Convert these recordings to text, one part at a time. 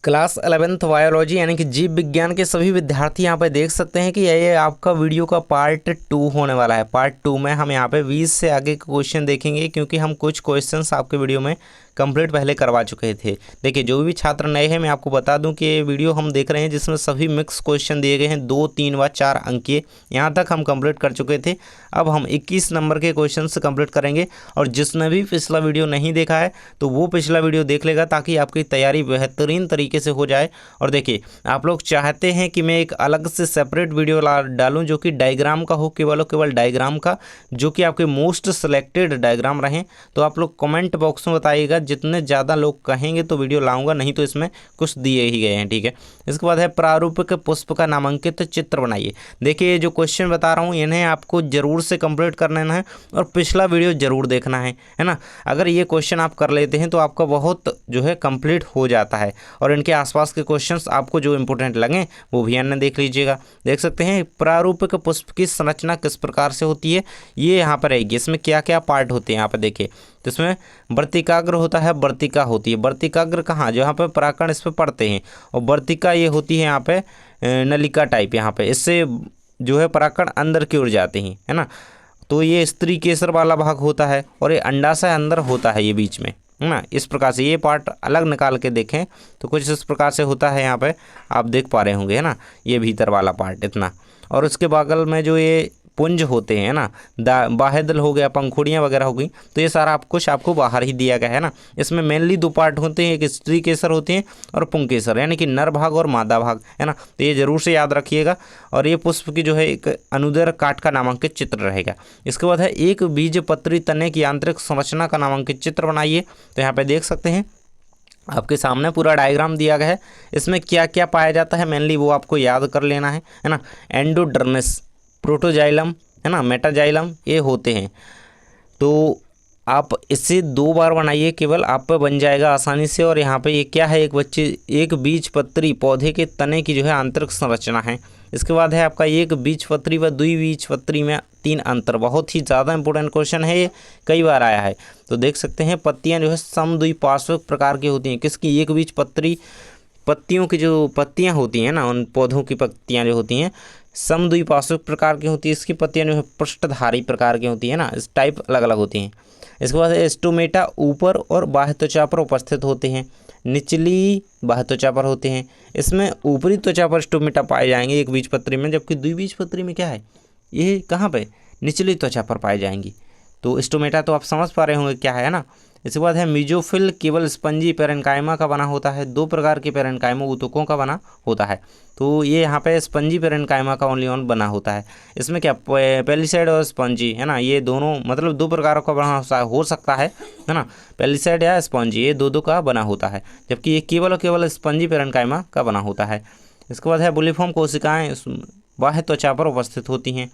Class 11th biology यानी कि जीव विज्ञान के सभी विद्यार्थी यहाँ पे देख सकते हैं कि ये आपका वीडियो का पार्ट 2 होने वाला है। पार्ट 2 में हम यहाँ पे 20 से आगे के क्वेश्चन देखेंगे, क्योंकि हम कुछ क्वेश्चंस आपके वीडियो में कंप्लीट पहले करवा चुके थे। देखिए, जो भी छात्र नए हैं मैं आपको बता दूं कि ये वीडियो हम देख रहे हैं जिसमें सभी मिक्स क्वेश्चन दिए गए हैं, 2, 3 व 4 अंक के। यहाँ तक हम कंप्लीट कर चुके थे। अब हम 21 नंबर के क्वेश्चन से कंप्लीट करेंगे, और जिसने भी पिछला वीडियो नहीं देखा है तो वो पिछला वीडियो देख लेगा, ताकि आपकी तैयारी बेहतरीन तरीके से हो जाए। और देखिए, आप लोग चाहते हैं कि मैं एक अलग से सेपरेट वीडियो डालूं जो कि डायग्राम का हो, केवल डायग्राम का, जो कि आपके मोस्ट सिलेक्टेड डायग्राम रहें। तो आप लोग कमेंट बॉक्स में बताइएगा, जितने ज़्यादा लोग कहेंगे तो वीडियो लाऊंगा, नहीं तो इसमें कुछ दिए ही गए हैं, ठीक है। इसके बाद है प्रारूपिक पुष्प का नामांकित चित्र बनाइए। देखिए, जो क्वेश्चन बता रहा हूँ इन्हें आपको जरूर से कंप्लीट कर लेना है और पिछला वीडियो जरूर देखना है ना। अगर ये क्वेश्चन आप कर लेते हैं तो आपका बहुत जो है कंप्लीट हो जाता है, और इनके आसपास के क्वेश्चंस आपको जो इंपॉर्टेंट लगें वो भी अन्य देख लीजिएगा। देख सकते हैं प्रारूपिक पुष्प की संरचना किस प्रकार से होती है, ये यहाँ पर रहेगी। इसमें क्या क्या पार्ट होते हैं यहाँ पर देखिए। तो इसमें वर्तिकाग्र होता है, वर्तिका होती है। वर्तिकाग्र कहाँ, जो यहाँ पे पराकण इस पे पड़ते हैं, और वर्तिका ये होती है यहाँ पे नलिका टाइप, यहाँ पे इससे जो है पराकण अंदर की ओर जाते हैं, है ना। तो ये स्त्री केसर वाला भाग होता है, और ये अंडाशय अंदर होता है, ये बीच में, है ना। इस प्रकार से ये पार्ट अलग निकाल के देखें तो कुछ इस प्रकार से होता है, यहाँ पे आप देख पा रहे होंगे, है ना। ये भीतर वाला पार्ट इतना, और उसके बगल में जो ये पुंज होते हैं ना, बाह्यदल हो गया, पंखुड़ियाँ वगैरह हो गई, तो ये सारा कुछ आपको बाहर ही दिया गया है ना। इसमें मेनली 2 पार्ट होते हैं, एक स्त्री केसर होते हैं और पुंकेसर, यानी कि नर भाग और मादा भाग, है ना। तो ये जरूर से याद रखिएगा। और ये पुष्प की जो है एक अनुदैर्घ्य काट का नामांकित चित्र रहेगा। इसके बाद है एक बीजपत्री तने की आंतरिक संरचना का नामांकित चित्र बनाइए। तो यहाँ पे देख सकते हैं आपके सामने पूरा डायग्राम दिया गया है। इसमें क्या क्या पाया जाता है मेनली वो आपको याद कर लेना है ना। एंडोडर्मिस, प्रोटोजाइलम, है ना, मेटाजाइलम, ये होते हैं। तो आप इससे 2 बार बनाइए, केवल आप पे बन जाएगा आसानी से। और यहाँ पे ये क्या है, एक बीजपत्री पौधे के तने की जो है आंतरिक संरचना है। इसके बाद है आपका एक बीजपत्री व द्विबीजपत्री में 3 अंतर। बहुत ही ज़्यादा इंपॉर्टेंट क्वेश्चन है, ये कई बार आया है। तो देख सकते हैं पत्तियाँ जो है समद्विपार्श्विक प्रकार की होती हैं। किसकी, एक बीजपत्री पत्तियों की जो पत्तियाँ होती हैं ना, उन पौधों की पत्तियाँ जो होती हैं समद्विपार्श्विक प्रकार की होती है। इसकी पत्तियाँ जो है पृष्ठधारी प्रकार की होती है ना, इस टाइप अलग अलग होती हैं। इसके बाद स्टोमेटा ऊपर और बाह्य त्वचा पर उपस्थित होते हैं, निचली बाह्य त्वचा पर होते हैं। इसमें ऊपरी त्वचा पर स्टोमेटा पाए जाएंगे एक बीजपत्री में, जबकि द्विबीजपत्री में क्या है, ये कहाँ पे, निचली त्वचा पर पाए जाएंगी। तो स्टोमेटा तो आप समझ पा रहे होंगे क्या है ना। इसके बाद है मीजोफिल केवल स्पंजी पेरेन्काइमा का बना होता है। 2 प्रकार के पेरेन्काइमा ऊतकों का बना होता है। तो ये यहाँ पे स्पंजी पेरेन्काइमा का ओनली ऑन बना होता है। इसमें क्या, पेलिसाइड और स्पंजी, है ना, ये दोनों मतलब 2 प्रकारों का बना हो सकता है ना, पेलिसाइड या स्पंजी, ये दो का बना होता है, जबकि ये केवल और केवल स्पंजी पेरेन्काइमा का बना होता है। इसके बाद है बुलिफॉर्म कोशिकाएँ बाह्य त्वचा पर उपस्थित होती हैं,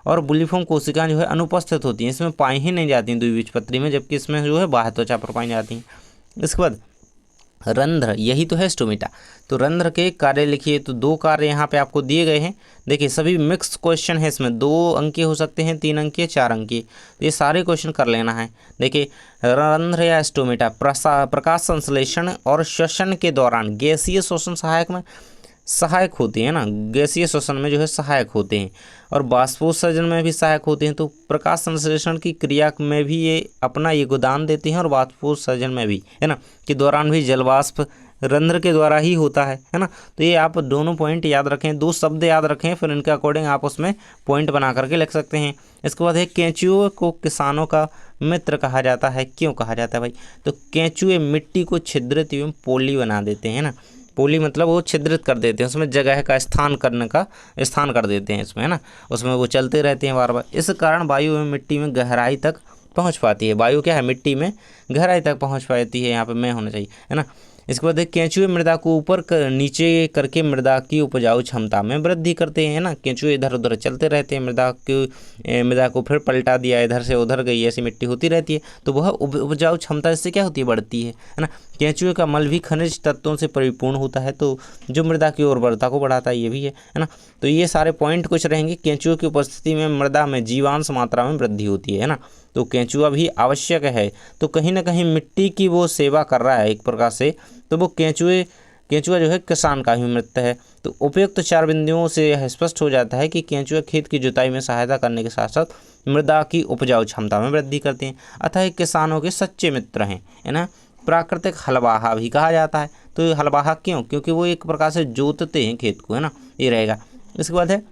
और बुलिफॉर्म कोशिकाएं जो है अनुपस्थित होती हैं, इसमें पाई ही नहीं जाती हैं द्विबीजपत्री में, जबकि इसमें जो है बाह्य त्वचा पर पाई जाती हैं। इसके बाद रंध्र, यही तो है स्टोमेटा। तो रंध्र के कार्य लिखिए। तो 2 कार्य यहाँ पे आपको दिए गए हैं। देखिए, सभी मिक्स क्वेश्चन है, इसमें 2 अंकीय हो सकते हैं, 3 अंकीय, 4 अंकीय, तो ये सारे क्वेश्चन कर लेना है। देखिए, रंध्र या स्टोमेटा प्रकाश संश्लेषण और श्वसन के दौरान गैसीय श्वसन सहायक होते हैं ना, गैसीय श्वसन में जो है सहायक होते हैं, और बाष्पोत्सर्जन में भी सहायक होते हैं। तो प्रकाश संश्लेषण की क्रिया में भी ये अपना योगदान देते हैं, और बाष्पोत्सर्जन में भी, है ना, के दौरान भी जलवाष्प रंध्र के द्वारा ही होता है ना। तो ये आप दोनों पॉइंट याद रखें, 2 शब्द याद रखें, फिर इनके अकॉर्डिंग आप उसमें पॉइंट बना करके लिख सकते हैं। इसके बाद है केंचुए को किसानों का मित्र कहा जाता है। क्यों कहा जाता है भाई, तो केंचुए मिट्टी को छिद्रित एवं पोली बना देते हैं ना। पोली मतलब वो छिद्रित कर देते हैं, उसमें जगह का स्थान कर देते हैं इसमें, है ना, उसमें वो चलते रहते हैं बार बार। इस कारण वायु एवं मिट्टी में गहराई तक पहुंच पाती है। वायु क्या है, मिट्टी में गहराई तक पहुंच पाती है, यहाँ पे में होना चाहिए, है ना। इसके बाद केंचुए मृदा को नीचे करके मृदा की उपजाऊ क्षमता में वृद्धि करते हैं ना। केंचुए इधर उधर चलते रहते हैं, मृदा को फिर पलटा दिया, इधर से उधर गई, ऐसी मिट्टी होती रहती है, तो वह उपजाऊ क्षमता इससे क्या होती है, बढ़ती है ना। केंचुए का मल भी खनिज तत्वों से परिपूर्ण होता है, तो जो मृदा की उर्वरता को बढ़ाता है, ये भी है ना। तो ये सारे पॉइंट कुछ रहेंगे। केंचुए की उपस्थिति में मृदा में जीवांश मात्रा में वृद्धि होती है ना। तो केंचुआ भी आवश्यक है। तो कहीं ना कहीं मिट्टी की वो सेवा कर रहा है एक प्रकार से, तो वो केंचुए केंचुआ जो है किसान का ही मित्र है। तो उपयुक्त 4 बिंदुओं से यह स्पष्ट हो जाता है कि केंचुआ खेत की जुताई में सहायता करने के साथ साथ मृदा की उपजाऊ क्षमता में वृद्धि करते हैं, अतः ये किसानों के सच्चे मित्र हैं। इन्हें प्राकृतिक हलवाहा भी कहा जाता है। तो ये हलवाहा क्यों? क्योंकि वो एक प्रकार से जोतते हैं खेत को, है ना, ये रहेगा। इसके बाद है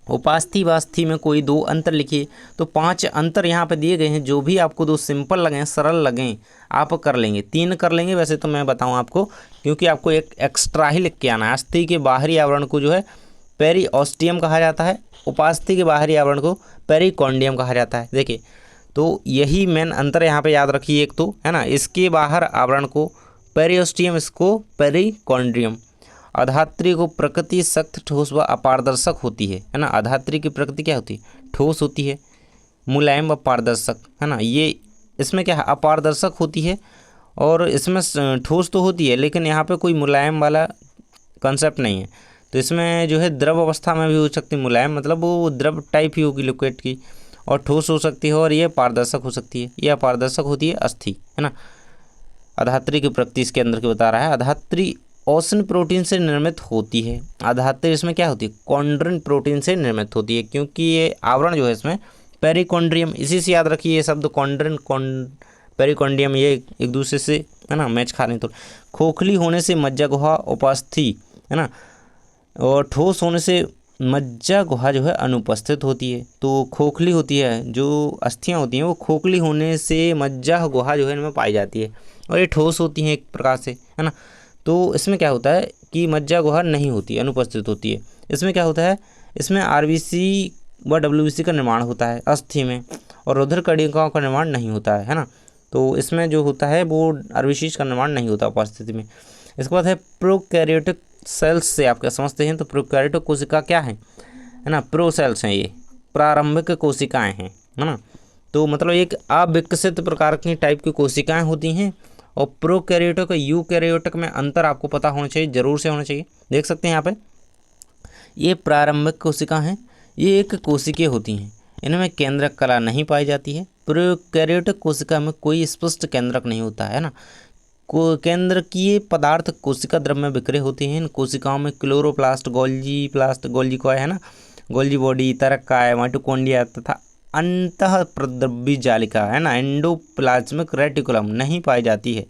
उपास्थि वास्थि में कोई 2 अंतर लिखिए। तो 5 अंतर यहाँ पे दिए गए हैं, जो भी आपको 2 सिंपल लगें, सरल लगें, आप कर लेंगे। 3 कर लेंगे वैसे तो मैं बताऊँ आपको, क्योंकि आपको एक एक्स्ट्रा ही लिख के आना है। अस्थि के बाहरी आवरण को जो है पेरिओस्टियम कहा जाता है, उपास्थि के बाहरी आवरण को पेरिकॉन्डियम कहा जाता है। देखिए, तो यही मेन अंतर यहाँ पे याद रखिए। एक तो है ना, इसके बाहर आवरण को पेरिओस्टियम, इसको पेरिकॉन्ड्रियम। अधात्री को प्रकृति सख्त, ठोस व अपारदर्शक होती है ना। अधात्री की प्रकृति क्या होती है? ठोस होती है, मुलायम व पारदर्शक, है ना। ये इसमें क्या है? अपारदर्शक होती है, और इसमें ठोस तो होती है, लेकिन यहाँ पे कोई मुलायम वाला कंसेप्ट नहीं है। तो इसमें जो है द्रव अवस्था में भी हो सकती है मुलायम, मतलब वो द्रव टाइप ही होगी लिक्विड की, और ठोस हो सकती है, और ये पारदर्शक हो सकती है। ये अपारदर्शक होती है अस्थि, है ना। अधात्री की प्रकृति इसके अंदर की बता रहा है। अधात्री ओसन प्रोटीन से निर्मित होती है। अधात्री इसमें क्या होती है? कॉन्ड्रिन प्रोटीन से निर्मित होती है, क्योंकि ये आवरण जो है इसमें पेरिकॉन्ड्रियम, इसी से याद रखिए ये शब्द कॉन्ड्रिन पेरिकॉन्ड्रियम, ये एक दूसरे से है ना मैच खा रहे हैं। तो खोखली होने से मज्जा गुहा उपस्थि, है ना, और ठोस होने से मज्जा गुहा जो है अनुपस्थित होती है। तो खोखली होती है, जो अस्थियाँ होती हैं वो खोखली होने से मज्जा गुहा जो है इनमें पाई जाती है, और ये ठोस होती हैं एक प्रकार से, है ना। तो इसमें क्या होता है कि मज्जा गुहा नहीं होती, अनुपस्थित होती है। इसमें क्या होता है? इसमें आरबीसी व डब्ल्यूबीसी का निर्माण होता है अस्थि में, और रुधिर कणिकाओं का निर्माण नहीं होता है ना। तो इसमें जो होता है वो आरबीसी का निर्माण नहीं होता उपस्थिति में। इसके बाद है प्रोकैरियोटिक सेल्स से आप क्या समझते हैं? तो प्रोकैरियोटिक कोशिका क्या है ना, प्रो सेल्स हैं, ये प्रारंभिक कोशिकाएं हैं, है ना। तो मतलब एक अविकसित प्रकार की टाइप की कोशिकाएं होती हैं, और प्रोकैरियोटिक यूकैरियोटिक में अंतर आपको पता होना चाहिए, जरूर से होना चाहिए। देख सकते हैं यहाँ पे ये प्रारंभिक कोशिका हैं, ये एक कोशिकीय होती हैं, इनमें केंद्रक कला नहीं पाई जाती है। प्रोकैरियोटिक कोशिका में कोई स्पष्ट केंद्रक नहीं होता है ना। केंद्रकीय पदार्थ कोशिका द्रव में बिखरे होते हैं। इन कोशिकाओं में क्लोरोप्लास्ट, गोल्जी कॉय, है ना, गोल्जी बॉडी, तरक्काय, माइटोकॉन्ड्रिया तथा अंतः प्रद्रव्य जालिका, है ना, एंडोप्लाज्मिक रेटिकुलम नहीं पाई जाती है।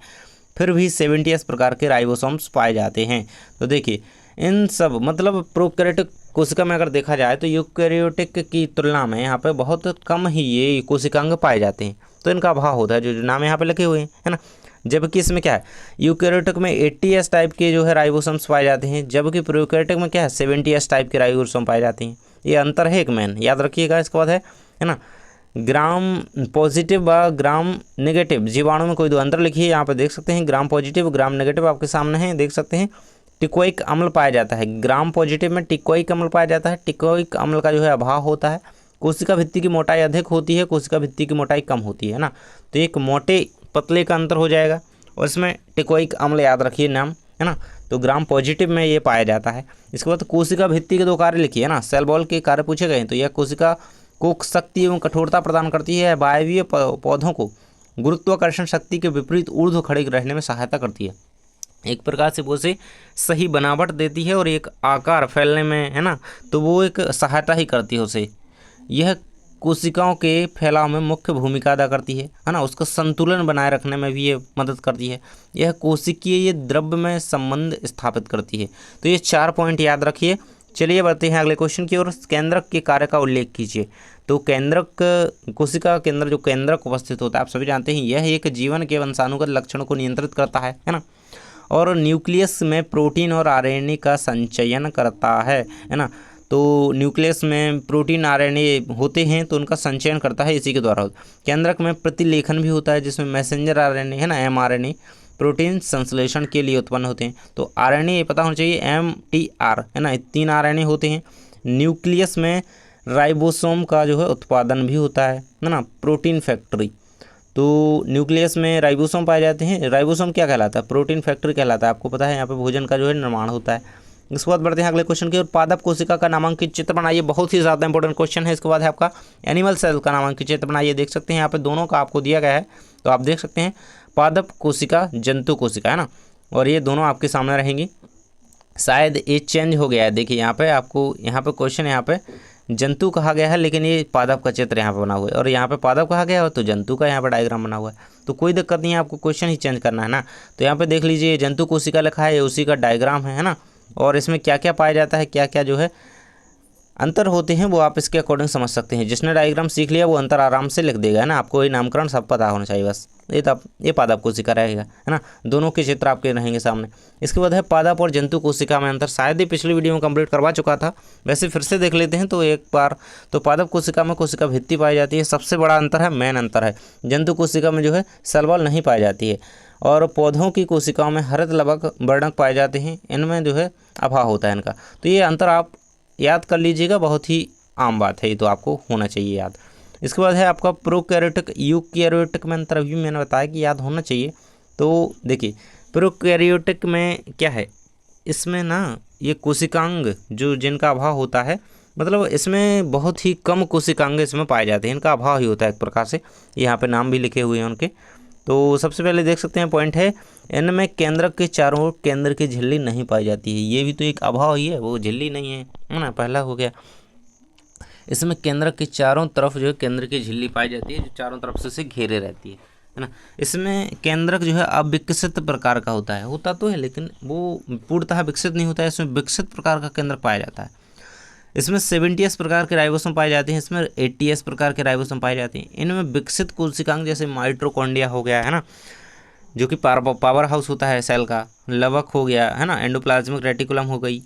फिर भी 70 प्रकार के राइबोसोम्स पाए जाते हैं। तो देखिए इन सब मतलब प्रोकैरियोटिक कोशिका में अगर देखा जाए तो यूकैरियोटिक की तुलना में यहाँ पे बहुत कम ही ये कोशिकांग पाए जाते हैं। तो इनका अभाव होता है, जो नाम यहाँ पे लिखे हुए हैं, है ना। जबकि इसमें क्या है, यूकैरियोटिक में 80S टाइप के जो है राइबोसोम्स पाए जाते हैं, जबकि प्रोकैरियोटिक में क्या है 70S टाइप के राइबोसोम पाए जाते हैं। ये अंतर है एक मेन, याद रखिएगा। इसके बाद है ना, ग्राम पॉजिटिव व ग्राम नेगेटिव जीवाणु में कोई 2 अंतर लिखिए। यहाँ पे देख सकते हैं ग्राम पॉजिटिव, ग्राम नेगेटिव आपके सामने है, देख सकते हैं। टिकोइक अम्ल पाया जाता है, ग्राम पॉजिटिव में टिकोइक अम्ल पाया जाता है। टिकोइक अम्ल का जो है अभाव होता है। कोशिका भित्ति की मोटाई अधिक होती है, कोशिका भित्ति की मोटाई कम होती है ना। तो एक मोटे पतले का अंतर हो जाएगा, और इसमें टिकोइक अम्ल याद रखिए नाम, है ना। तो ग्राम पॉजिटिव में ये पाया जाता है। इसके बाद कोशिका भित्ति के 2 कार्य लिखिए ना, सेल वॉल के कार्य पूछे गए हैं। तो यह कोशिका को शक्ति एवं कठोरता प्रदान करती है, वायवीय पौधों को गुरुत्वाकर्षण शक्ति के विपरीत ऊर्ध्व खड़े रहने में सहायता करती है। एक प्रकार से वो से सही बनावट देती है, और एक आकार फैलने में, है ना, तो वो एक सहायता ही करती है उसे। यह कोशिकाओं के फैलाव में मुख्य भूमिका अदा करती है ना। उसका संतुलन बनाए रखने में भी ये मदद करती है। यह कोशिकीय ये द्रव्य में संबंध स्थापित करती है। तो ये 4 पॉइंट याद रखिए। चलिए बढ़ते हैं अगले क्वेश्चन की ओर। केंद्रक के कार्य का उल्लेख कीजिए। तो केंद्रक, कोशिका के अंदर जो केंद्रक उपस्थित होता है आप सभी जानते हैं, यह एक जीवन के वंशानुगत लक्षणों को नियंत्रित करता है ना। और न्यूक्लियस में प्रोटीन और आरएनए का संचयन करता है ना। तो न्यूक्लियस में प्रोटीन आरएनए होते हैं, तो उनका संचयन करता है इसी के द्वारा। केंद्रक में प्रतिलेखन भी होता है, जिसमें मैसेंजर आरएनए, है ना, एमआरएनए प्रोटीन संश्लेषण के लिए उत्पन्न होते हैं। तो आरएनए ये पता होना चाहिए, एमटीआर, है ना, 3 आरएनए होते हैं। न्यूक्लियस में राइबोसोम का जो है उत्पादन भी होता है ना, प्रोटीन फैक्ट्री। तो न्यूक्लियस में राइबोसोम पाए जाते हैं। राइबोसोम क्या कहलाता है? प्रोटीन फैक्ट्री कहलाता है। आपको पता है यहाँ पे भोजन का जो है निर्माण होता है। इसके बाद बढ़ते हैं अगले क्वेश्चन की ओर। पादप कोशिका का नामांकित चित्र बनाइए। बहुत ही ज़्यादा इंपॉर्टेंट क्वेश्चन है। इसके बाद है आपका एनिमल सेल का नामांकित चित्र बनाइए। देख सकते हैं यहाँ पे दोनों का आपको दिया गया है, तो आप देख सकते हैं पादप कोशिका, जंतु कोशिका, है ना। और ये दोनों आपके सामने रहेंगी। शायद ये चेंज हो गया है, देखिए यहाँ पे आपको यहाँ पे क्वेश्चन यहाँ पे जंतु कहा गया है, लेकिन ये पादप का चित्र यहाँ पे बना हुआ है, और यहाँ पे पादप कहा गया है तो जंतु का यहाँ पे डायग्राम बना हुआ है। तो कोई दिक्कत नहीं है, आपको क्वेश्चन ही चेंज करना है ना। तो यहाँ पे देख लीजिए जंतु कोशिका लिखा है, ये उसी का डायग्राम है ना। और इसमें क्या क्या पाया जाता है, क्या क्या जो है अंतर होते हैं वो आप इसके अकॉर्डिंग समझ सकते हैं। जिसने डायग्राम सीख लिया वो अंतर आराम से लिख देगा, है ना। आपको ये नामकरण सब पता होना चाहिए बस। ये पादप कोशिका रहेगा, है ना। दोनों के चित्र आपके रहेंगे सामने। इसके बाद है पादप और जंतु कोशिका में अंतर, शायद ही पिछली वीडियो में कंप्लीट करवा चुका था, वैसे फिर से देख लेते हैं तो एक बार। तो पादप कोशिका में कोशिका भित्ति पाई जाती है, सबसे बड़ा अंतर है, मेन अंतर है। जंतु कोशिका में जो है सलवल नहीं पाई जाती है। और पौधों की कोशिकाओं में हरित लवक वर्णक पाए जाते हैं, इनमें जो है अभाव होता है इनका। तो ये अंतर आप याद कर लीजिएगा, बहुत ही आम बात है, ये तो आपको होना चाहिए याद। इसके बाद है आपका प्रोकैरियोटिक यूकैरियोटिक में अंतर, अभी मैंने बताया कि याद होना चाहिए। तो देखिए प्रोकैरियोटिक में क्या है, इसमें ना ये कोशिकांग जो जिनका अभाव होता है, मतलब इसमें बहुत ही कम कोशिकांग इसमें पाए जाते हैं, इनका अभाव ही होता है एक प्रकार से। यहाँ पे नाम भी लिखे हुए हैं उनके। तो सबसे पहले देख सकते हैं पॉइंट है, इनमें केंद्रक के चारों ओर केंद्र की झिल्ली नहीं पाई जाती है। ये भी तो एक अभाव ही है, वो झिल्ली नहीं है ना, पहला हो गया। इसमें केंद्रक के चारों तरफ जो है केंद्र की झिल्ली पाई जाती है, जो चारों तरफ से घेरे रहती है ना। इसमें केंद्रक जो है अविकसित प्रकार का होता तो है, लेकिन वो पूर्णतः विकसित नहीं होता है। इसमें विकसित प्रकार का केंद्र पाया जाता है। इसमें 70s प्रकार के राइबोसोम पाए जाते हैं, इसमें 80s प्रकार के राइबोसोम पाए जाते हैं। इनमें विकसित कोशिकांग जैसे माइटोकॉन्ड्रिया हो गया, है ना, जो कि पावर हाउस होता है सेल का, लवक हो गया, है ना, एंडोप्लाज्मिक रेटिकुलम हो गई,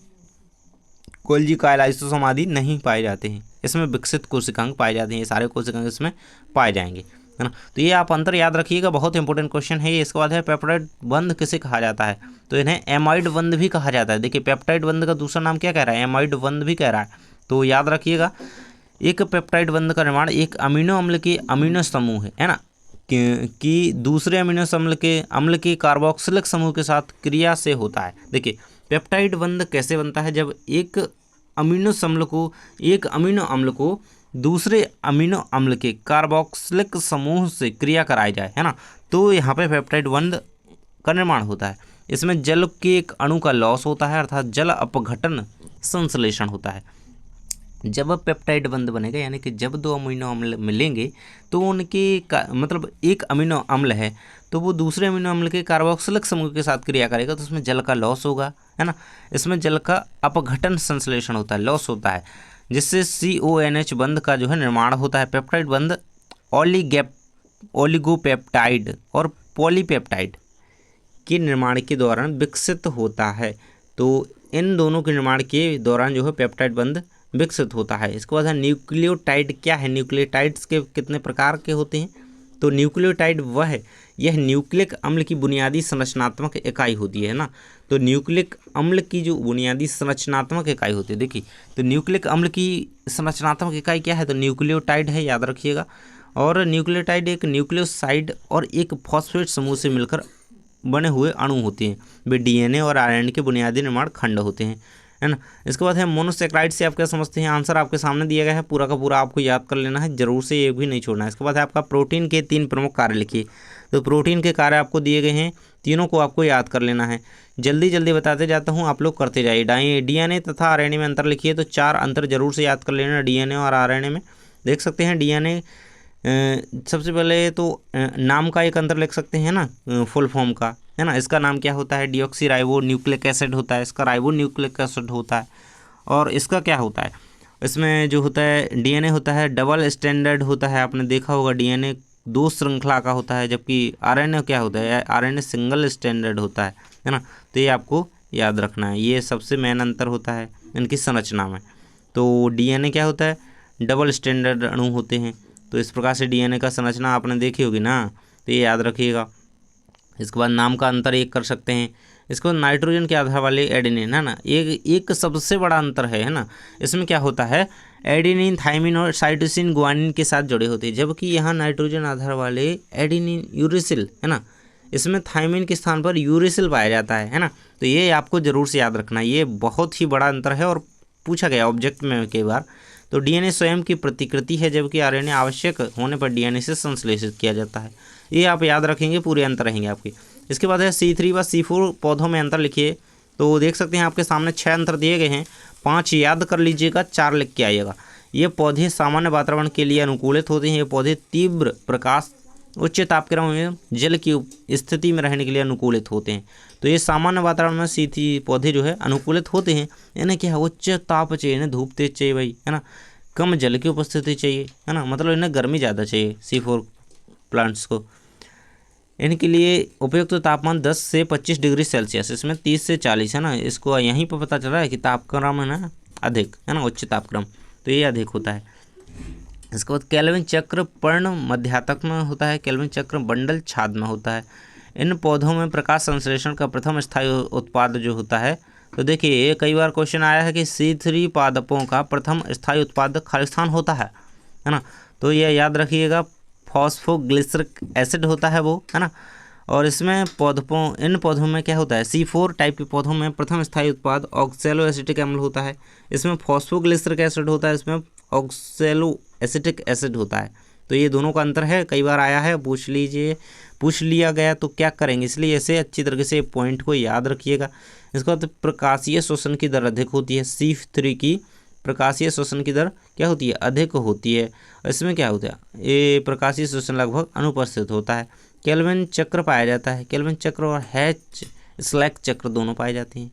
गोल्जी का लाइसोसोम आदि नहीं पाए जाते हैं। इसमें विकसित कोशिकांग पाए जाते हैं, ये सारे कोशिकांग इसमें पाए जाएंगे, है ना। तो ये आप अंतर याद रखिएगा, बहुत इंपॉर्टेंट क्वेश्चन है ये। इसके बाद है पेप्टाइड बंध किसे कहा जाता है, तो इन्हें एमाइड बंध भी कहा जाता है। देखिए पेप्टाइड बंध का दूसरा नाम क्या कह रहा है, एमाइड बंध भी कह रहा है। तो याद रखिएगा, एक पेप्टाइड बंध का निर्माण एक अमीनो अम्ल के अमीनो समूह है ना, कि दूसरे अमीनो अम्ल के कार्बोक्सिलिक समूह के साथ क्रिया से होता है। देखिए पेप्टाइड बंध कैसे बनता है, जब एक अमीनो अम्ल को दूसरे अमीनो अम्ल के कार्बोक्सिलिक समूह से क्रिया कराई जाए, है ना, तो यहाँ पे पेप्टाइड बंध का निर्माण होता है। इसमें जल के एक अणु का लॉस होता है, अर्थात जल अपघटन संश्लेषण होता है। जब पेप्टाइड बंध बनेगा, यानी कि जब दो अमीनो अम्ल मिलेंगे तो उनके मतलब एक अमीनो अम्ल है तो वो दूसरे अमीनो अम्ल के कार्बोक्सिलिक समूह के साथ क्रिया करेगा, तो उसमें जल का लॉस होगा, है ना। इसमें जल का अपघटन संश्लेषण होता है, लॉस होता है, जिससे CONH बंध का जो है निर्माण होता है। पेप्टाइड बंध ओलिगोपेप्टाइड और पॉलीपेप्टाइड के निर्माण के दौरान विकसित होता है। तो इन दोनों के निर्माण के दौरान जो है पेप्टाइड बंध विकसित होता है। इसके बाद है न्यूक्लियोटाइड क्या है, न्यूक्लियोटाइड्स के कितने प्रकार के होते हैं, तो न्यूक्लियोटाइड यह न्यूक्लिक अम्ल की बुनियादी संरचनात्मक इकाई होती है ना। तो न्यूक्लिक अम्ल की जो बुनियादी संरचनात्मक इकाई होती है, देखिए तो न्यूक्लिक अम्ल की संरचनात्मक इकाई क्या है, तो न्यूक्लियोटाइड है, याद रखिएगा। और न्यूक्लियोटाइड एक न्यूक्लियोसाइड और एक फॉस्फेट समूह से मिलकर बने हुए अणु होते हैं। वे DNA और RNA के बुनियादी निर्माण खंड होते हैं, है ना। इसके बाद है मोनोसेक्राइड से आप क्या समझते हैं, आंसर आपके सामने दिया गया है, पूरा का पूरा आपको याद कर लेना है, जरूर से ये भी नहीं छोड़ना है। इसके बाद है आपका प्रोटीन के 3 प्रमुख कार्य लिखिए। तो प्रोटीन के कार्य आपको दिए गए हैं, तीनों को आपको याद कर लेना है। जल्दी जल्दी बताते जाता हूँ, आप लोग करते जाइए। DNA तथा RNA में अंतर लिखिए, तो 4 अंतर जरूर से याद कर लेना DNA और RNA में। देख सकते हैं DNA सबसे पहले तो नाम का एक अंतर लिख सकते हैं ना, फुल फॉर्म का, है ना। इसका नाम क्या होता है, डीऑक्सी राइबो न्यूक्लिक एसिड होता है, इसका राइबो न्यूक्लिक एसिड होता है। और इसका क्या होता है, इसमें जो होता है DNA होता है डबल स्टैंडर्ड होता है, आपने देखा होगा DNA 2 श्रृंखला का होता है, जबकि RNA क्या होता है, RNA सिंगल स्टैंडर्ड होता है ना। तो ये आपको याद रखना है, ये सबसे मेन अंतर होता है इनकी संरचना में। तो DNA क्या होता है, डबल स्टैंडर्ड अणु होते हैं। तो इस प्रकार से DNA का संरचना आपने देखी होगी ना, तो ये याद रखिएगा। इसके बाद नाम का अंतर एक कर सकते हैं। इसको नाइट्रोजन के आधार वाले एडेनिन, है ना, एक सबसे बड़ा अंतर है ना। इसमें क्या होता है, एडेनिन थाइमिन और साइटोसिन गुआनिन के साथ जुड़े होते हैं, जबकि यहाँ नाइट्रोजन आधार वाले एडेनिन यूरेसिल, है ना, इसमें थाइमिन के स्थान पर यूरेसिल पाया जाता है ना। तो ये आपको जरूर से याद रखना, ये बहुत ही बड़ा अंतर है और पूछा गया ऑब्जेक्ट में कई बार। तो DNA स्वयं की प्रतिकृति है, जबकि RNA आवश्यक होने पर DNA से संश्लेषित किया जाता है। ये आप याद रखेंगे, पूरे अंतर रहेंगे आपके। इसके बाद है C3 व C4 पौधों में अंतर लिखिए। तो देख सकते हैं आपके सामने 6 अंतर दिए गए हैं, 5 याद कर लीजिएगा, 4 लिख के आइएगा। ये पौधे सामान्य वातावरण के लिए अनुकूलित होते हैं। ये पौधे तीव्र प्रकाश, उच्च तापक्रम में जल की स्थिति में रहने के लिए अनुकूलित होते हैं। तो ये सामान्य वातावरण में C3 पौधे जो है अनुकूलित होते हैं। इन्हें क्या है, उच्च ताप चाहिए, इन्हें धूप तेज चाहिए भाई, है ना, कम जल की उपस्थिति चाहिए, है ना, मतलब इन्हें गर्मी ज़्यादा चाहिए C4 प्लांट्स को। इनके लिए उपयुक्त तो तापमान 10 से 25 डिग्री सेल्सियस, इसमें 30 से 40, है ना। इसको यहीं पर पता चल रहा है कि तापक्रम है ना अधिक, है ना, उच्च तापक्रम, तो ये अधिक होता है। इसके बाद केल्विन चक्र पर्ण मध्यातक में होता है, केल्विन चक्र बंडल छाद में होता है। इन पौधों में प्रकाश संश्लेषण का प्रथम स्थायी उत्पाद जो होता है, तो देखिए ये कई बार क्वेश्चन आया है कि C3 पादपों का प्रथम स्थायी उत्पाद खालिस्तान होता है ना। तो ये याद रखिएगा, फॉस्फोग्लिसरिक एसिड होता है वो, है ना। और इसमें इन पौधों में क्या होता है, C4 टाइप के पौधों में प्रथम स्थायी उत्पाद ऑक्सैलो एसिटिक अम्ल होता है। इसमें फॉस्फोग्लिसरिक एसिड होता है, इसमें ऑक्सैलो एसिटिक एसिड होता है। तो ये दोनों का अंतर है, कई बार आया है, पूछ लिया गया तो क्या करेंगे, इसलिए ऐसे अच्छी तरीके से पॉइंट को याद रखिएगा। इसके बाद प्रकाशीय शोषण की दर अधिक होती है। C3 की प्रकाशीय शोषण की दर क्या होती है, अधिक होती है। इसमें क्या होता है, ये प्रकाशीय शोषण लगभग अनुपस्थित होता है। केल्विन चक्र पाया जाता है, केल्विन चक्र और हैच स्लैक चक्र दोनों पाए जाते हैं।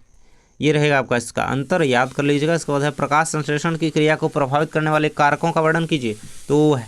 ये रहेगा आपका इसका अंतर, याद कर लीजिएगा। इसके बाद है प्रकाश संश्लेषण की क्रिया को प्रभावित करने वाले कारकों का वर्णन कीजिए। तो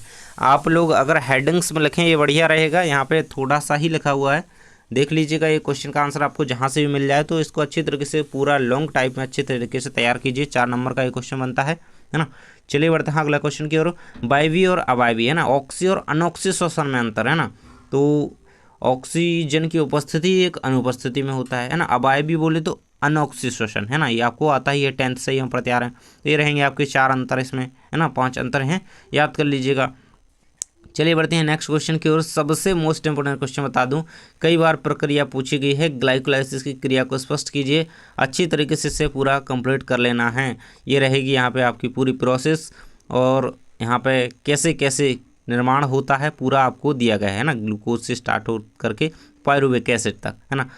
आप लोग अगर हेडिंग्स में लिखें ये बढ़िया रहेगा, यहाँ पे थोड़ा सा ही लिखा हुआ है, देख लीजिएगा। ये क्वेश्चन का आंसर आपको जहाँ से भी मिल जाए तो इसको अच्छी तरीके से पूरा लॉन्ग टाइप में अच्छे तरीके से तैयार कीजिए। 4 नंबर का ये क्वेश्चन बनता है ना। चलिए बढ़ते हैं अगला क्वेश्चन की ओर। वायवीय और अवायवीय, है ना, ऑक्सी और अनऑक्सी श्वसन में अंतर, है ना। तो ऑक्सीजन की उपस्थिति एक अनुपस्थिति में होता है ना। अवायवीय बोले तो अनऑक्सी श्वसन, है ना, ये आपको आता ही है, 10th से ही हम पढ़ते आ रहे हैं। तो ये रहेंगे आपके 4 अंतर इसमें, है ना, 5 अंतर हैं, याद कर लीजिएगा। चलिए बढ़ते हैं नेक्स्ट क्वेश्चन की ओर। सबसे मोस्ट इंपोर्टेंट क्वेश्चन बता दूं, कई बार प्रक्रिया पूछी गई है, ग्लाइकोलाइसिस की क्रिया को स्पष्ट कीजिए। अच्छी तरीके से इसे पूरा कंप्लीट कर लेना है। ये रहेगी यहाँ पे आपकी पूरी प्रोसेस, और यहाँ पे कैसे कैसे निर्माण होता है पूरा आपको दिया गया है ना, ग्लूकोज से स्टार्ट हो करके पायरुवेक एसिड तक, है ना।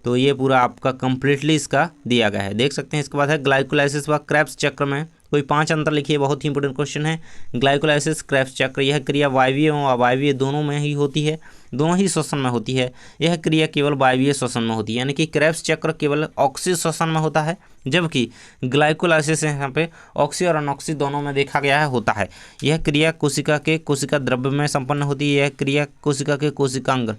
तो ये पूरा आपका कंप्लीटली इसका दिया गया है, देख सकते हैं। इसके बाद है ग्लाइकोलाइसिस व क्रेब्स चक्र में कोई 5 अंतर लिखिए, बहुत ही इंपोर्टेंट क्वेश्चन है। ग्लाइकोलाइसिस क्रेब्स चक्र, यह क्रिया वायवीय और अवायवीय दोनों में ही होती है, दोनों ही श्वसन में होती है। यह क्रिया केवल वायवीय श्वसन में होती है, यानी कि क्रेब्स चक्र केवल ऑक्सी श्वसन में होता है, जबकि ग्लाइकोलाइसिस यहाँ पे ऑक्सी और अनऑक्सी दोनों में देखा गया है होता है। यह क्रिया कोशिका द्रव्य में संपन्न होती है। यह क्रिया कोशिका के कोशिकांग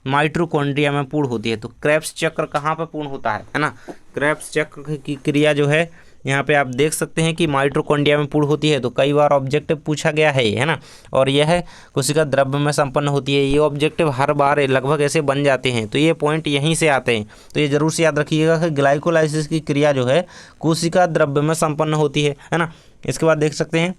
माइटोकॉन्ड्रिया में पूर्ण होती है। तो क्रेब्स चक्र कहाँ पर पूर्ण होता है ना। क्रेब्स चक्र की क्रिया जो है यहाँ पे आप देख सकते हैं कि माइटोकॉन्ड्रिया में पूर्ण होती है। तो कई बार ऑब्जेक्टिव पूछा गया है ना, और यह कोशिका द्रव्य में संपन्न होती है। ये ऑब्जेक्टिव हर बार लगभग ऐसे बन जाते हैं, तो ये पॉइंट यहीं से आते हैं। तो ये जरूर से याद रखिएगा कि ग्लाइकोलाइसिस की क्रिया जो है कोशिका द्रव्य में संपन्न होती है ना। इसके बाद देख सकते हैं,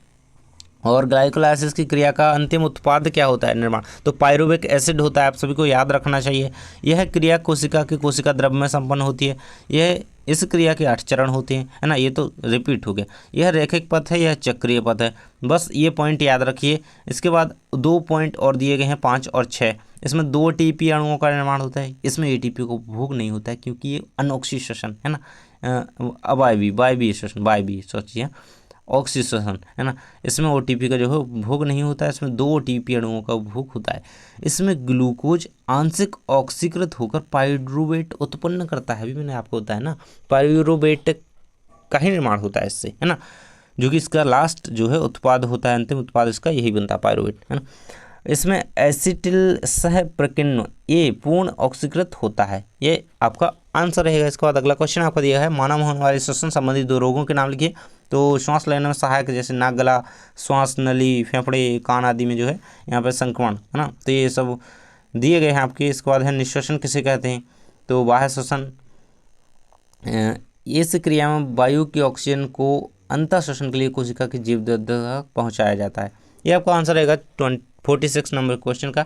और ग्लाइकोलाइसिस की क्रिया का अंतिम उत्पाद क्या होता है, निर्माण, तो पायरुवेक एसिड होता है। आप सभी को याद रखना चाहिए। यह क्रिया कोशिका द्रव्य में संपन्न होती है। यह इस क्रिया के 8 चरण होते हैं, है ना। ये तो रिपीट हो गया। यह रैखिक पथ है, यह चक्रीय पथ है। बस ये पॉइंट याद रखिए। इसके बाद 2 पॉइंट और दिए गए हैं, 5 और 6। इसमें 2 ATP अणुओं का निर्माण होता है। इसमें ATP को भोग नहीं होता है, क्योंकि ये अनऑक्सी श्वसन है ना। वायवीय श्वसन सोचिए, ऑक्सीश्वसन, है ना। इसमें OTP का जो है भोग नहीं होता है। इसमें 2 ATP अणुओं का भोग होता है। इसमें ग्लूकोज आंशिक ऑक्सीकृत होकर पाइरूवेट उत्पन्न करता है। अभी मैंने आपको बताया ना, पाइरूवेट का ही निर्माण होता है इससे, है ना, जो कि इसका लास्ट जो है उत्पाद होता है, अंतिम उत्पाद इसका यही बनता है, पाइरूवेट, है ना। इसमें एसिटिल सह प्रकीर्ण ये पूर्ण ऑक्सीकृत होता है। ये आपका आंसर रहेगा। इसके बाद अगला क्वेश्चन आपको दिया है, मानव में होने वाले श्वसन संबंधी 2 रोगों के नाम लिखिए। तो श्वास लेने में सहायक जैसे नाक, गला, श्वास नली, फेफड़े, कान आदि में जो है यहाँ पे संक्रमण, है ना। तो ये सब दिए गए हैं आपके। इसके बाद है निश्वसन किसे कहते हैं, तो बाह्य श्वसन। इस क्रिया में वायु की ऑक्सीजन को अंतः श्वसन के लिए कोशिका की जीवदत्त तक पहुँचाया जाता है। ये आपका आंसर रहेगा 46 नंबर क्वेश्चन का।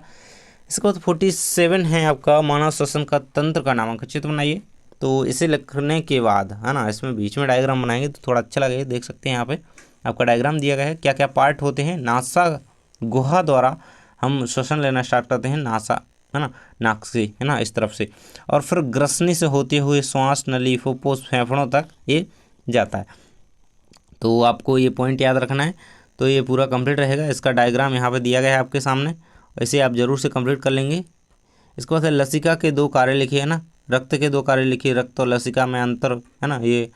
इसके बाद 47 है आपका, मानव श्वसन का तंत्र का नामांकन चित्र बनाइए। तो इसे लिखने के बाद, है ना, इसमें बीच में डायग्राम बनाएंगे तो थोड़ा अच्छा लगेगा। देख सकते हैं यहाँ पे आपका डायग्राम दिया गया है, क्या क्या पार्ट होते हैं। नासा गुहा द्वारा हम श्वसन लेना स्टार्ट करते हैं। नासा है ना, नाक से, है ना, इस तरफ से, और फिर ग्रसनी से होते हुए श्वास नली, फुफ्फुस, फेफड़ों तक ये जाता है। तो आपको ये पॉइंट याद रखना है। तो ये पूरा कंप्लीट रहेगा। इसका डायग्राम यहाँ पे दिया गया है आपके सामने, ऐसे आप जरूर से कंप्लीट कर लेंगे। इसके बाद है लसिका के 2 कार्य लिखिए, है ना, रक्त के 2 कार्य लिखिए, रक्त और लसिका में अंतर, है ना, ये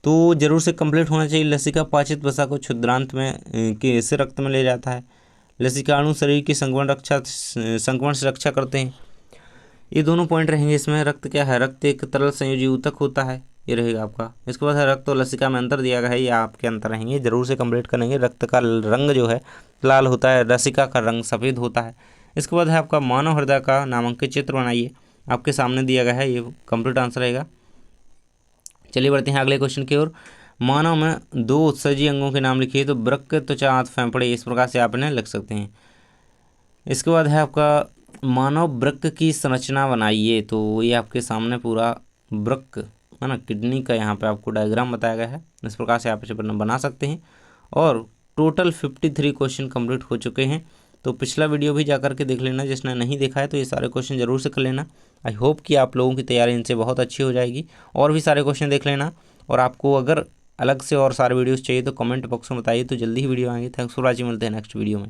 तो जरूर से कंप्लीट होना चाहिए। लसिका पाचित वसा को क्षुद्रांत में के से रक्त में ले जाता है। लसिकाणु शरीर की संक्रमण से रक्षा करते हैं। ये दोनों पॉइंट रहेंगे इसमें। रक्त क्या है, रक्त एक तरल संयोजी ऊतक होता है, ये रहेगा आपका। इसके बाद है रक्त और लसिका में अंतर दिया गया है, ये आपके अंतर रहेंगे, जरूर से कंप्लीट करेंगे। रक्त का रंग जो है लाल होता है, लसिका का रंग सफ़ेद होता है। इसके बाद है आपका मानव हृदय का नामांकित चित्र बनाइए, आपके सामने दिया गया है, ये कंप्लीट आंसर रहेगा। चलिए बढ़ते हैं अगले क्वेश्चन की ओर। मानव में 2 उत्सर्जी अंगों के नाम लिखिए। तो वृक्क, त्वचा, आंत, फेफड़े, इस प्रकार से आप इन्हें लिख सकते हैं। इसके बाद है आपका मानव वृक्क की संरचना बनाइए। तो ये आपके सामने पूरा वृक्क, है ना, किडनी का यहाँ पे आपको डायग्राम बताया गया है, इस प्रकार से आप इसे बना सकते हैं। और टोटल 53 क्वेश्चन कंप्लीट हो चुके हैं। तो पिछला वीडियो भी जा करके देख लेना, जिसने नहीं देखा है तो ये सारे क्वेश्चन जरूर से कर लेना। आई होप कि आप लोगों की तैयारी इनसे बहुत अच्छी हो जाएगी। और भी सारे क्वेश्चन देख लेना, और आपको अगर अलग से और सारे वीडियोस चाहिए तो कमेंट बॉक्स में बताइए, तो जल्दी ही वीडियो आएंगे। थैंक्स फॉर वॉचिंग, मिलते हैं नेक्स्ट वीडियो में।